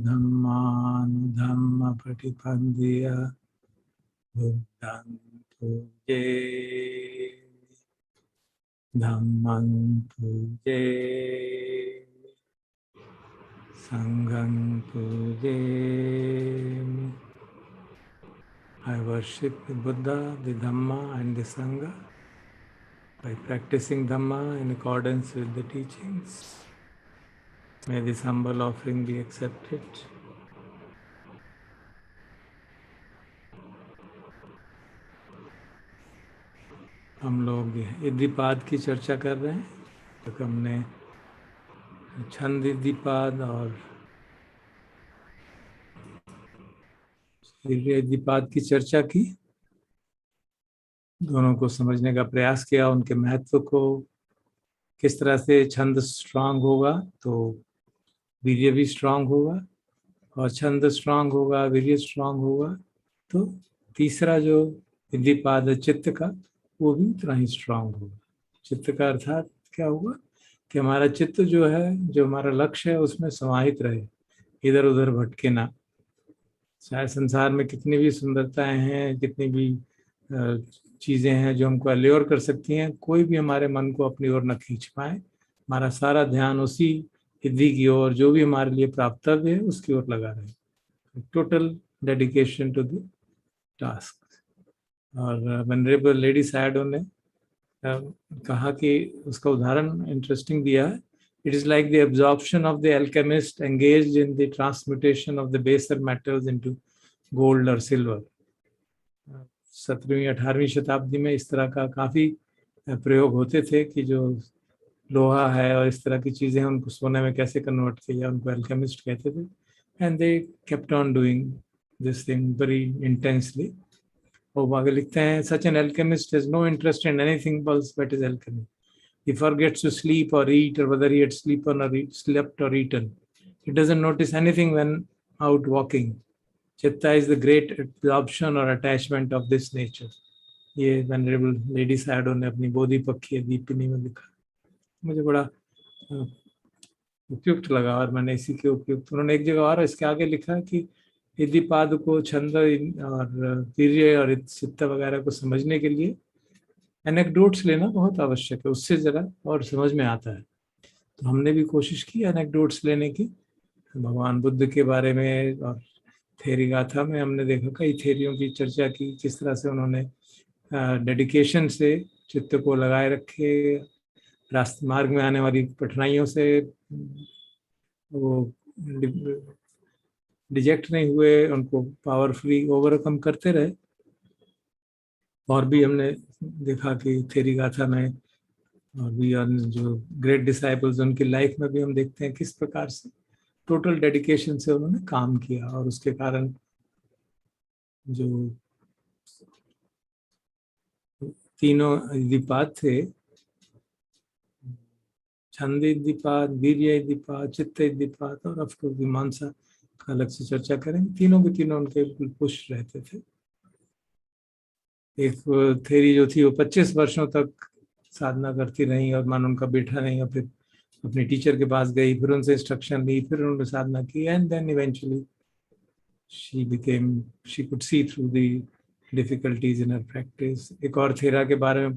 धम्मानुधम्म प्रतिपन्दिय बुद्धं पूजे धम्मं पूजे संघं पूजे. I worship the Buddha, the Dhamma and the Sangha by practicing Dhamma in accordance with the teachings. May this humble offering be accepted. हम लोग इद्धिपाद की चर्चा कर रहे हैं. तो हमने छंद इद्धिपाद और इद्धिपाद की चर्चा की. दोनों को समझने का प्रयास किया, उनके महत्व को, किस तरह से छंद स्ट्रांग होगा तो वीर्य भी स्ट्रांग होगा, और छंद स्ट्रांग होगा वीर्य स्ट्रांग होगा तो तीसरा जो इद्धिपाद चित्त का वो भी उतना ही स्ट्रांग होगा. चित्त का अर्थात क्या होगा कि हमारा चित्त जो है, जो हमारा लक्ष्य है उसमें समाहित रहे, इधर उधर भटके ना. चाहे संसार में कितनी भी सुंदरताएं हैं, कितनी भी चीज़ें हैं जो हमको अल्योर कर सकती हैं, कोई भी हमारे मन को अपनी ओर न खींच पाए. हमारा सारा ध्यान उसी इद्धि की ओर, जो भी हमारे लिए प्राप्तव्य है उसकी ओर लगा रहे. Total dedication to the task. और वनरेबल लेडी सैडो ने कहा कि उसका उदाहरण इंटरेस्टिंग दिया है. It is like the absorption of the alchemist engaged in the transmutation of the baser metals into gold or silver. 17वीं 18वीं शताब्दी में इस तरह का काफ़ी प्रयोग होते थे कि जो लोहा है और इस तरह की चीज़ें हैं उनको सोने में कैसे कन्वर्ट किया, उनको alchemist कहते थे. And they kept on doing this thing very intensely. और आगे लिखते हैं, such an alchemist has no interest in anything else but his alchemy. He forgets to sleep or eat, or whether he had slept or eaten. He doesn't notice anything when out walking. Chitta is the great absorption or attachment of this nature. ये venerable lady सैडो ने अपनी बोधिपक्षीय दीपिनी में लिखा. मुझे बड़ा उपयुक्त लगा और मैंने इसी के उपयुक्त. उन्होंने एक जगह और इसके आगे लिखा कि इद्धिपाद को, छंद और वीर्य और चित्त वगैरह को समझने के लिए एनेक्डोट्स लेना बहुत आवश्यक है, उससे ज़रा और समझ में आता है. तो हमने भी कोशिश की एनेक्डोट्स लेने की. भगवान बुद्ध के बारे में और थेरी गाथा में हमने देखा, कई थेरियों की चर्चा की, किस तरह से उन्होंने डेडिकेशन से चित्त को लगाए रखे, रास्ते मार्ग में आने वाली कठिनाइयों से वो डिजेक्ट नहीं हुए, उनको पावरफुली ओवरकम करते रहे. और भी हमने देखा कि थेरी गाथा में और भी जो ग्रेट डिसाइपल्स उनकी लाइफ में भी हम देखते हैं किस प्रकार से टोटल डेडिकेशन से उन्होंने काम किया, और उसके कारण जो तीनों इद्धिपाद थे, छंद इद्धिपाद, वीर्य इद्धिपाद, चित्त इद्धिपाद और ऑफकोर्स मीमांसा का अलग से चर्चा करेंगे, तीनों के तीनों उनके बिल्कुल पुष्ट रहते थे. एक थेरी जो थी वो 25 वर्षों तक साधना करती रही और मन उनका बैठा नहीं, और फिर अपने टीचर के पास गई, फिर उनसे इंस्ट्रक्शन ली, फिर उन्होंने साधना की, and then eventually she could see through the difficulties in her practice. एक और थेरा के बारे में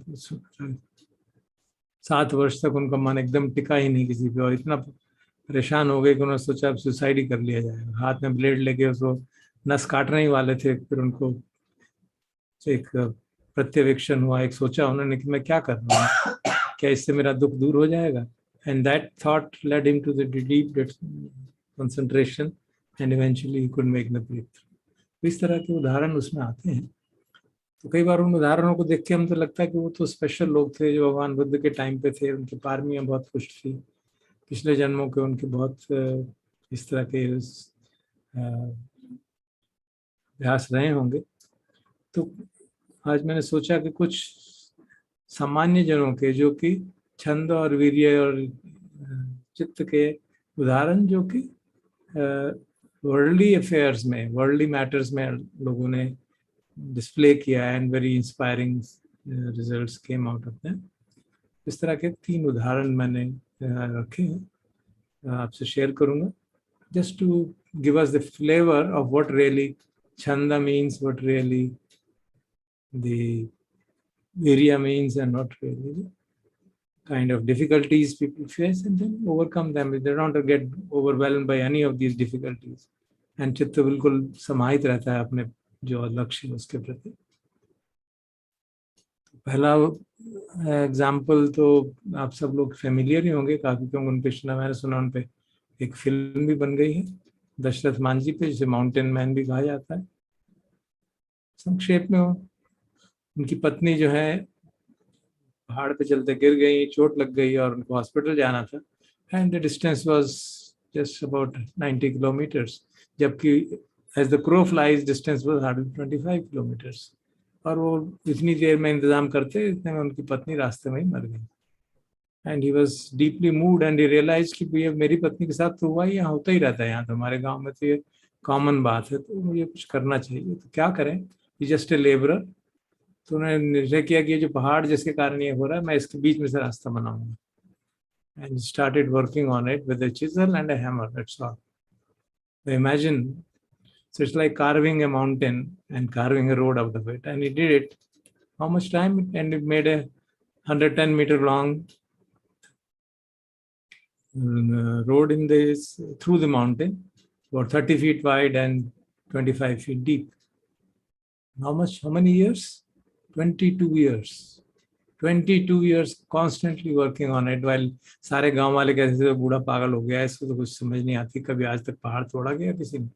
7 वर्ष तक उनका मन एकदम टिका ही नहीं किसी पे, और इतना परेशान हो गए कि उन्होंने सोचा अब सुसाइड ही कर लिया जाएगा. हाथ में ब्लेड लेके उसको नस काटने ही वाले थे. फिर उनको एक प्रत्यवेक्षण हुआ, एक सोचा उन्होंने कि मैं क्या कर रहा हूँ, क्या इससे मेरा दुख दूर हो जाएगा. And that thought led him to the deep concentration and eventually he could make the breakthrough. इस तरह के उदाहरण उसमें आते हैं. तो कई बार उन उदाहरणों को देख के हम तो लगता है कि वो तो स्पेशल लोग थे जो भगवान बुद्ध के टाइम पे थे, उनकी पारमियां बहुत पुष्ट थी, पिछले जन्मों के उनके बहुत इस तरह के अभ्यास रहे होंगे. तो आज मैंने सोचा कि कुछ सामान्य जनों के, जो कि छंद और वीर्य और चित्त के उदाहरण, जो कि वर्ल्डली अफेयर्स में, वर्ल्डली मैटर्स में लोगों ने डिस्प्ले किया, and very inspiring results came out of that. इस तरह के 3 उदाहरण मैंने रखे हैं, आपसे शेयर करूंगा. just to give us the flavor of what really Chanda means, what really the Virya means, and what really the kind of difficulties people face, and then overcome them. They don't get overwhelmed by any of these difficulties. And चित्त बिल्कुल समाहित रहता है अपने जो लक्ष्य है उसके प्रति. पहला एग्जाम्पल तो आप सब लोग फेमिलियर ही होंगे काफी, क्योंकि उन पे मैंने सुना उन पे एक फिल्म भी बन गई है दशरथ मांझी पे, जिसे माउंटेन मैन भी कहा जाता है. संक्षेप में उनकी पत्नी जो है पहाड़ पे चलते गिर गई, चोट लग गई और उनको हॉस्पिटल जाना था. And the distance was just about 90 kilometres, जबकि as the crow flies distance was 125 kilometres. और वो इतनी देर में इंतजाम करते इतने में उनकी पत्नी रास्ते में ही मर गई. And he was deeply moved and he realize कि भैया मेरी पत्नी के साथ तो हुआ ही, यहाँ होता ही रहता है, यहाँ तो हमारे गांव में तो ये कॉमन बात है, तो मुझे कुछ करना चाहिए. तो क्या करें, जस्ट ए लेबरर. तो उन्होंने निर्णय किया कि ये जो पहाड़ जिसके कारण ये हो रहा है, मैं इसके बीच में से रास्ता बनाऊंगा. And started working on it with a chisel and a hammer, that's all. Imagine, so it's like carving a mountain and carving a road out of it, and he did it. How much time? And it made a 110-meter long road in this through the mountain, about 30 feet wide and 25 feet deep. How many years? 22 years. 22 years constantly working on it, while सारे गांव वाले कहते थे बूढ़ा पागल हो गया है, इसको तो कुछ समझ नहीं आती, कभी आज तक पहाड़ तोड़ा गया किसी ने.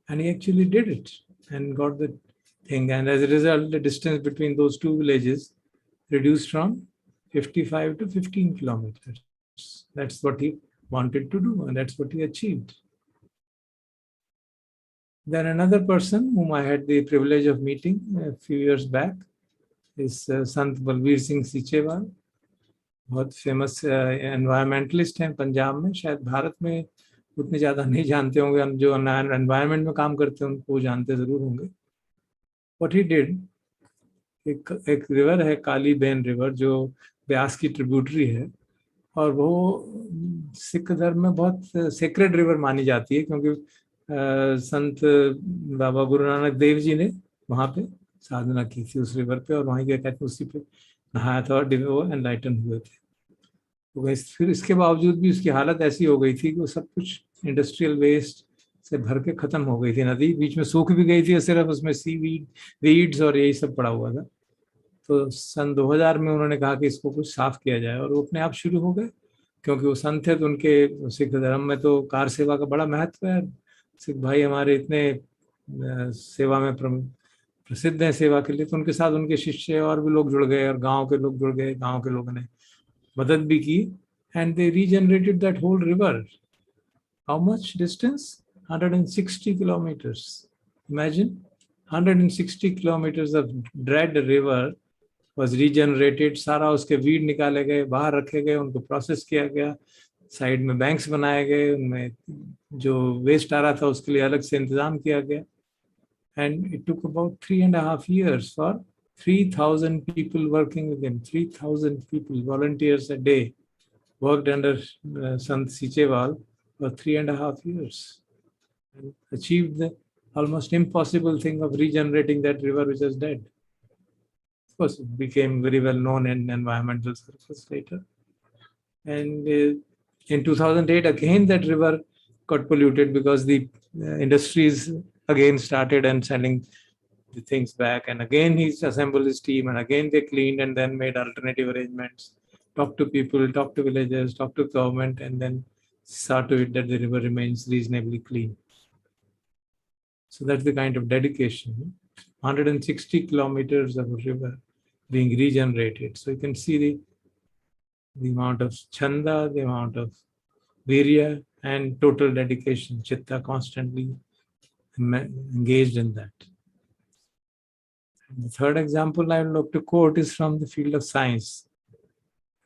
And he actually did it and got the thing. And as a result, the distance between those two villages reduced from 55 to 15 kilometers. That's what he wanted to do, and that's what he achieved. Then another person whom I had the privilege of meeting a few years back is Sant Balbir Singh Sichewal. बहुत famous environmentalist हैं पंजाब में. शायद भारत में उतने ज़्यादा नहीं जानते होंगे, जो एनवायरमेंट में काम करते हैं उनको जानते ज़रूर होंगे. What he did, एक रिवर है काली बेन रिवर, जो ब्यास की ट्रिब्यूटरी है, और वो सिख धर्म में बहुत सेक्रेड रिवर मानी जाती है, क्योंकि संत बाबा गुरु नानक देव जी ने वहाँ पे साधना की थी उस रिवर पे, और वहीं क्या कहते हैं उसी पे नहाया था और वो एनलाइटन हुए थे. तो फिर इसके बावजूद भी उसकी हालत ऐसी हो गई थी कि वो सब कुछ इंडस्ट्रियल वेस्ट से भर के खत्म हो गई थी. नदी बीच में सूख भी गई थी, सिर्फ उसमें वीड्स और यही सब पड़ा हुआ था. तो सन 2000 में उन्होंने कहा कि इसको कुछ साफ किया जाए, और वो अपने आप शुरू हो गए, क्योंकि वो संत थे. तो उनके सिख धर्म में तो कार सेवा का बड़ा महत्व है. सिख भाई हमारे इतने सेवा में प्रसिद्ध हैं सेवा के लिए, तो उनके साथ उनके शिष्य और भी लोग जुड़ गए, और गांव के लोग जुड़ गए, गांव के लोगों ने मदद भी की. And they regenerated that whole river. How much distance? 160 kilometers. Imagine, 160 kilometers of dead river was regenerated. सारा उसके वीड निकाले गए, बाहर रखे गए, उनको प्रोसेस किया गया, साइड में बैंक्स बनाए गए, उनमें जो वेस्ट आ रहा था उसके लिए अलग से इंतजाम किया गया. And it took about 3.5 years for 3,000 people working with him. 3,000 people, volunteers a day, worked under Sant Sichewal for 3.5 years and achieved the almost impossible thing of regenerating that river which was dead. Of course, it became very well known in environmental circles later. And in 2008, again that river got polluted because the industries again started and sending the things back. And again he assembled his team, and again they cleaned and then made alternative arrangements, talked to people, talked to villagers, talked to government, and then saw to it that the river remains reasonably clean. So that's the kind of dedication. 160 kilometers of a river being regenerated. So you can see the amount of chanda, the amount of virya, and total dedication, chitta constantly engaged in that. And the third example I would like to quote is from the field of science.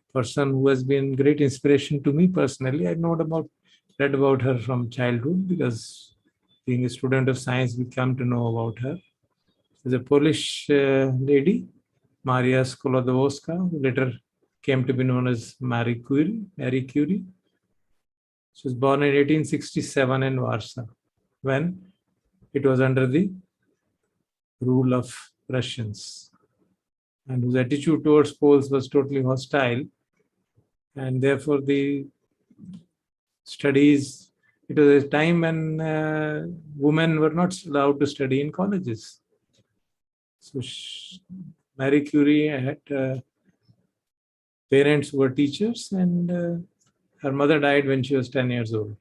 A person who has been great inspiration to me personally. I read about her from childhood, because being a student of science, we come to know about her. She's a Polish lady, Maria Sklodowska, who later came to be known as Marie Curie. She was born in 1867 in Warsaw, when it was under the rule of Russians, and whose attitude towards Poles was totally hostile, and therefore the studies, it was a time when women were not allowed to study in colleges. So Marie Curie had parents who were teachers, and her mother died when she was 10 years old.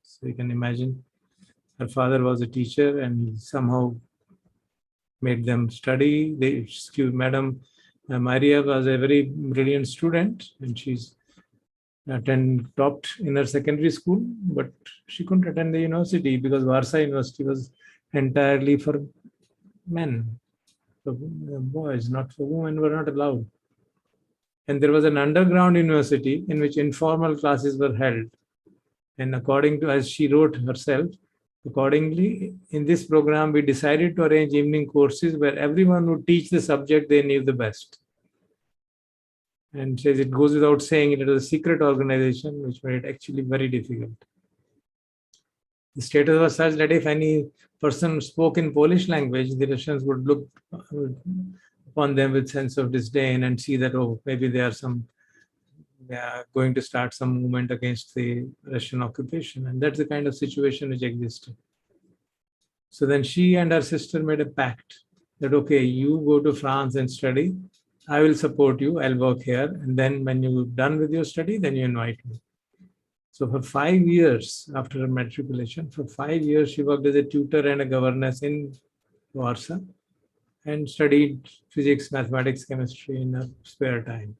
So you can imagine, her father was a teacher and he somehow made them study. Madam Maria was a very brilliant student, and she's topped in her secondary school, but she couldn't attend the university because Warsaw University was entirely for men, for boys, not for women, were not allowed. And there was an underground university in which informal classes were held. And according to, as she wrote herself, accordingly, in this program, we decided to arrange evening courses where everyone would teach the subject they knew the best. And says it goes without saying, it was a secret organization, which made it actually very difficult. The status was such that if any person spoke in Polish language, the Russians would look upon them with sense of disdain and see that, oh, maybe they are going to start some movement against the Russian occupation. And that's the kind of situation which existed. So then she and her sister made a pact that, okay, you go to France and study. I will support you. I'll work here. And then when you're done with your study, then you invite me. So for 5 years after her matriculation, for 5 years, she worked as a tutor and a governess in Warsaw and studied physics, mathematics, chemistry in her spare time.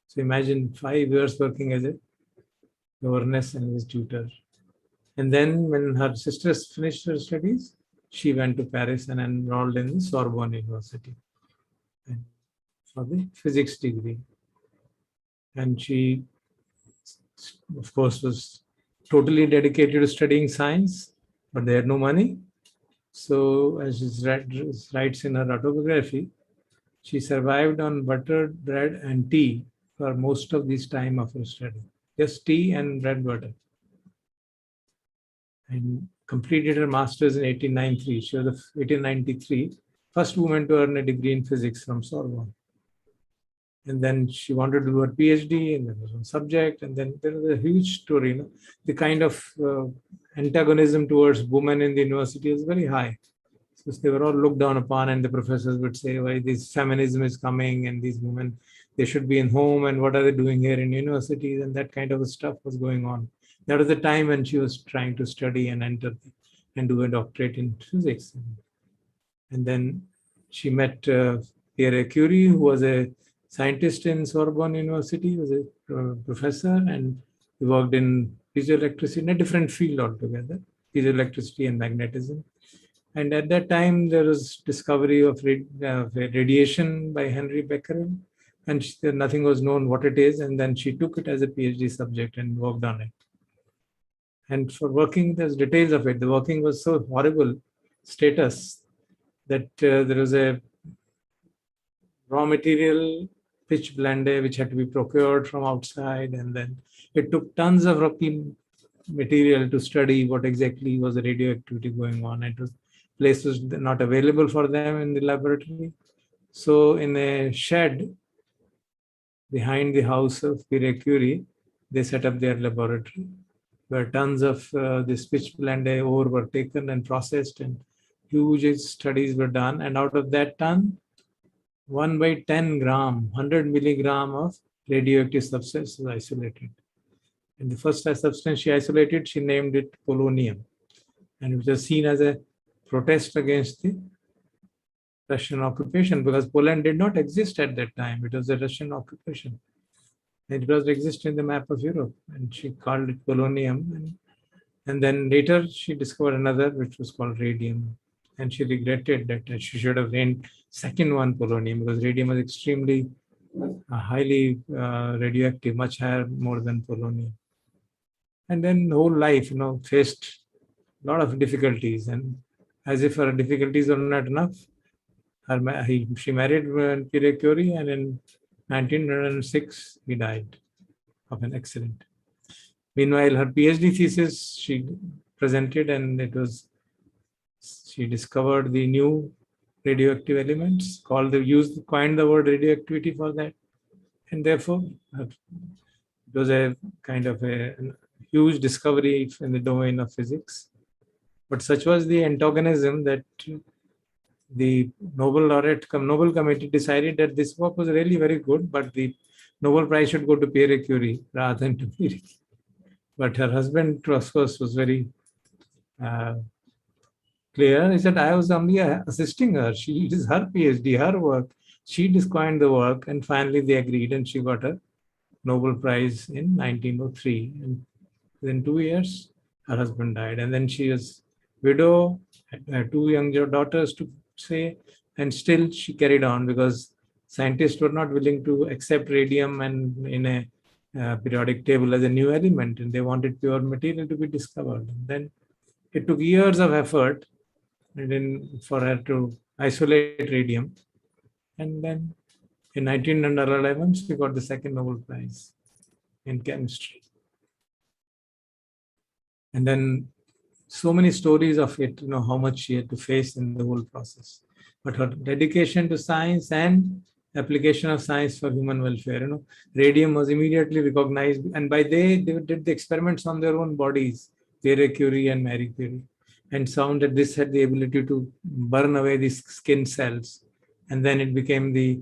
So imagine 5 years working as a governess and as a tutor. And then when her sisters finished her studies, she went to Paris and enrolled in the Sorbonne University for the physics degree. And she, of course, was totally dedicated to studying science, but they had no money. So as she writes in her autobiography, she survived on buttered bread and tea for most of this time of her study. Just tea and bread butter. And completed her master's in 1893. She was 1893, first woman to earn a degree in physics from Sorbonne. And then she wanted to do her PhD, and there was one subject, and then there was a huge story. The kind of antagonism towards women in the university is very high. So they were all looked down upon, and the professors would say, why this feminism is coming, and these women, they should be in home, and what are they doing here in universities, and that kind of stuff was going on. That was the time when she was trying to study and enter and do a doctorate in physics. And then she met Pierre Curie, who was a scientist in Sorbonne University, was a professor, and he worked in piezoelectricity in a different field altogether, piezoelectricity and magnetism. And at that time, there was discovery of radiation by Henry Becquerel, and nothing was known what it is. And then she took it as a PhD subject and worked on it. And for working, there's details of it. The working was so horrible status that there was a raw material, pitch blende, which had to be procured from outside. And then it took tons of rocky material to study what exactly was the radioactivity going on. It was places not available for them in the laboratory. So in a shed behind the house of Pierre Curie, they set up their laboratory, where tons of this pitch blende ore were taken and processed, and huge studies were done. And out of that ton, 1/10 gram, 100 milligram of radioactive substance was isolated. And the first substance she isolated, she named it polonium. And it was seen as a protest against the Russian occupation, because Poland did not exist at that time. It was a Russian occupation. It does exist in the map of Europe, and she called it polonium. And then later she discovered another, which was called radium. And she regretted that she should have named second one polonium, because radium was extremely highly radioactive, much higher, more than polonium. And then the whole life, faced a lot of difficulties. And as if her difficulties were not enough, she married Pierre Curie, and in 1906, he died of an accident. Meanwhile, her PhD thesis she presented, and she discovered the new radioactive elements, coined the word radioactivity for that, and therefore it was a kind of a huge discovery in the domain of physics. But such was the antagonism that the Nobel Committee decided that this work was really very good, but the Nobel Prize should go to Pierre Curie rather than to Curie. But her husband, of course, was very clear. He said, I was only assisting her. It is her PhD, her work. She coined the work, and finally they agreed, and she got a Nobel Prize in 1903. And within 2 years, her husband died. And then she was widow, had 2 young daughters to say, and still she carried on because scientists were not willing to accept radium and in a periodic table as a new element, and they wanted pure material to be discovered. And then it took years of effort for her to isolate radium. And then in 1911, she got the second Nobel Prize in chemistry. And then so many stories of it, how much she had to face in the whole process. But her dedication to science and application of science for human welfare, radium was immediately recognized. And they did the experiments on their own bodies, Pierre Curie and Marie Curie, and found that this had the ability to burn away these skin cells. And then it became the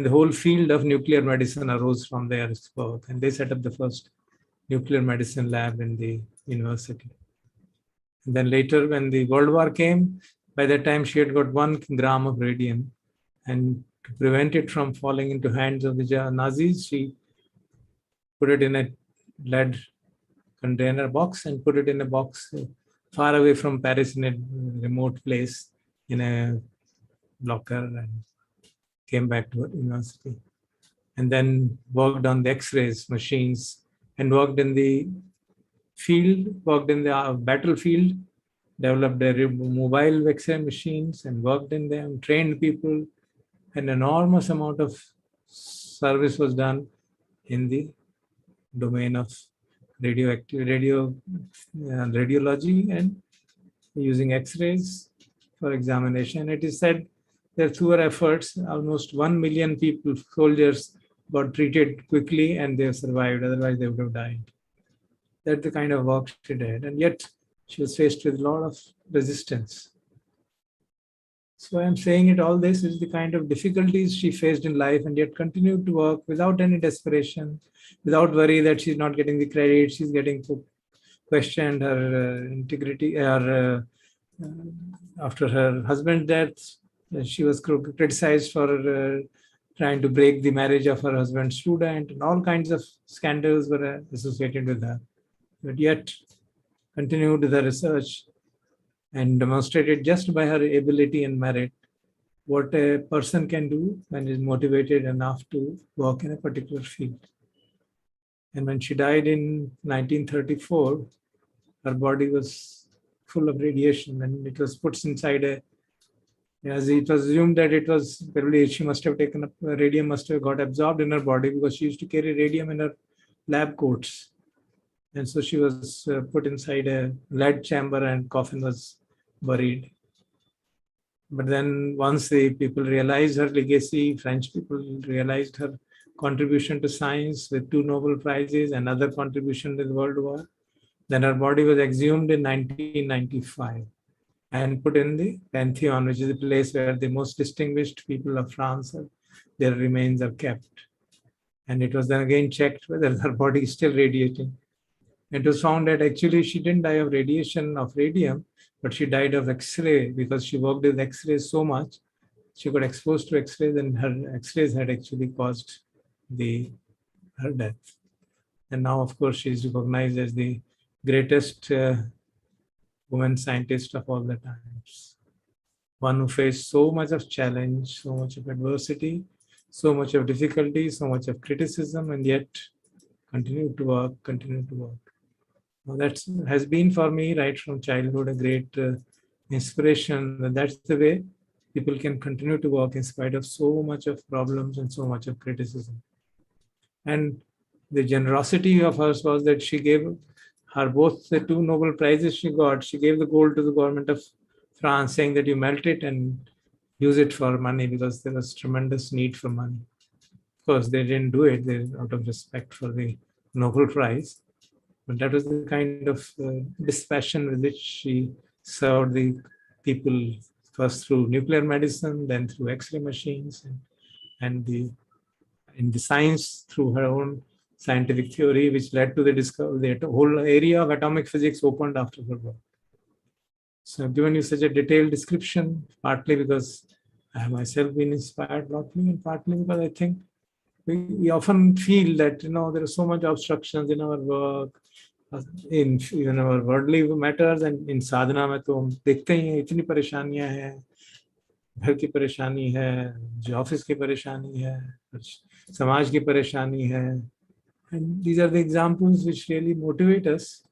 whole field of nuclear medicine arose from their work. And they set up the first nuclear medicine lab in the university. And then later, when the World War came, by that time she had got 1 gram of radium. And to prevent it from falling into hands of the Nazis, she put it in a lead container box and put it in a box far away from Paris in a remote place in a locker, and came back to university. And then worked on the X-rays machines and worked in the battlefield, developed their mobile X-ray machines and worked in them, trained people. An enormous amount of service was done in the domain of radiology and using X-rays for examination. It is said that through her efforts, almost 1 million people, soldiers, got treated quickly and they survived. Otherwise, they would have died. That's the kind of work she did. And yet, she was faced with a lot of resistance. So I'm saying it, all this is the kind of difficulties she faced in life, and yet continued to work without any desperation, without worry that she's not getting the credit, she's getting questioned, her integrity. After her husband's death, she was criticized for trying to break the marriage of her husband's student, and all kinds of scandals were associated with her. But yet, continued with her research and demonstrated just by her ability and merit what a person can do when is motivated enough to work in a particular field. And when she died in 1934, her body was full of radiation, and it was put inside as it was assumed that it was probably she must have taken up radium, must have got absorbed in her body, because she used to carry radium in her lab coats. And so she was put inside a lead chamber and coffin was buried. But then once the people realized her legacy, French people realized her contribution to science with 2 Nobel Prizes, another contribution to the World War, then her body was exhumed in 1995 and put in the Pantheon, which is the place where the most distinguished people of France, their remains are kept. And it was then again checked whether her body is still radiating. It was found that actually she didn't die of radiation of radium, but she died of X-ray, because she worked with X-rays so much. She got exposed to X-rays, and her X-rays had actually caused her death. And now, of course, she is recognized as the greatest woman scientist of all the times. One who faced so much of challenge, so much of adversity, so much of difficulty, so much of criticism, and yet continued to work. Well, that has been for me right from childhood a great inspiration. That's the way people can continue to work in spite of so much of problems and so much of criticism. And the generosity of hers was that she gave her both the 2 Nobel Prizes she got. She gave the gold to the government of France, saying that you melt it and use it for money because there was tremendous need for money. Of course, they didn't do it out of respect for the Nobel Prize, but that was the kind of dispassion with which she served the people, first through nuclear medicine, then through X-ray machines, and in the science through her own scientific theory, which led to the discovery. The whole area of atomic physics opened after her work. So I've given you such a detailed description, partly because I have myself been inspired, partly, and partly because I think we often feel that, there is so much obstructions in our work, in even our worldly matters, and in sadhana में तो हम देखते ही हैं इतनी परेशानियां हैं, घर की परेशानी है, जो ऑफिस की परेशानी है, समाज की परेशानी है, and these are the examples which really motivate us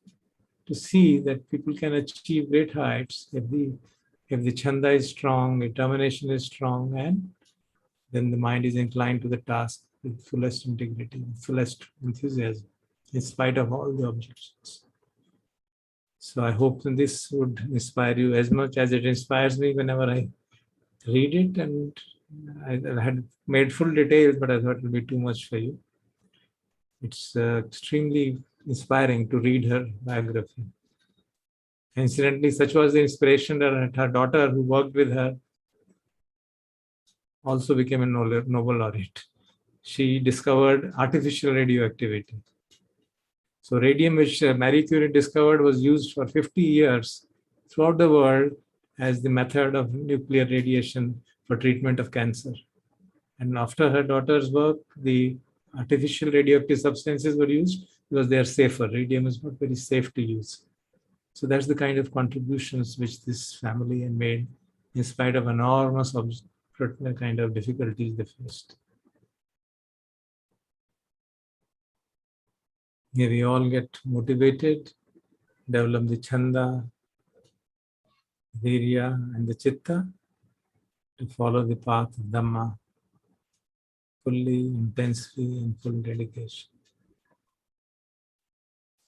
to see that people can achieve great heights if the chanda is strong, determination is strong, and then the mind is inclined to the task with fullest integrity, fullest enthusiasm, in spite of all the objections. So I hope that this would inspire you as much as it inspires me whenever I read it. And I had made full details, but I thought it would be too much for you. It's extremely inspiring to read her biography. Incidentally, such was the inspiration that her daughter, who worked with her, also became a Nobel laureate. She discovered artificial radioactivity. So radium, which Marie Curie discovered, was used for 50 years throughout the world as the method of nuclear radiation for treatment of cancer. And after her daughter's work, the artificial radioactive substances were used because they are safer. Radium is not very safe to use. So that's the kind of contributions which this family had made in spite of enormous kind of difficulties they faced. May we all get motivated, develop the chanda, virya, and the chitta to follow the path of Dhamma fully, intensely, and full dedication.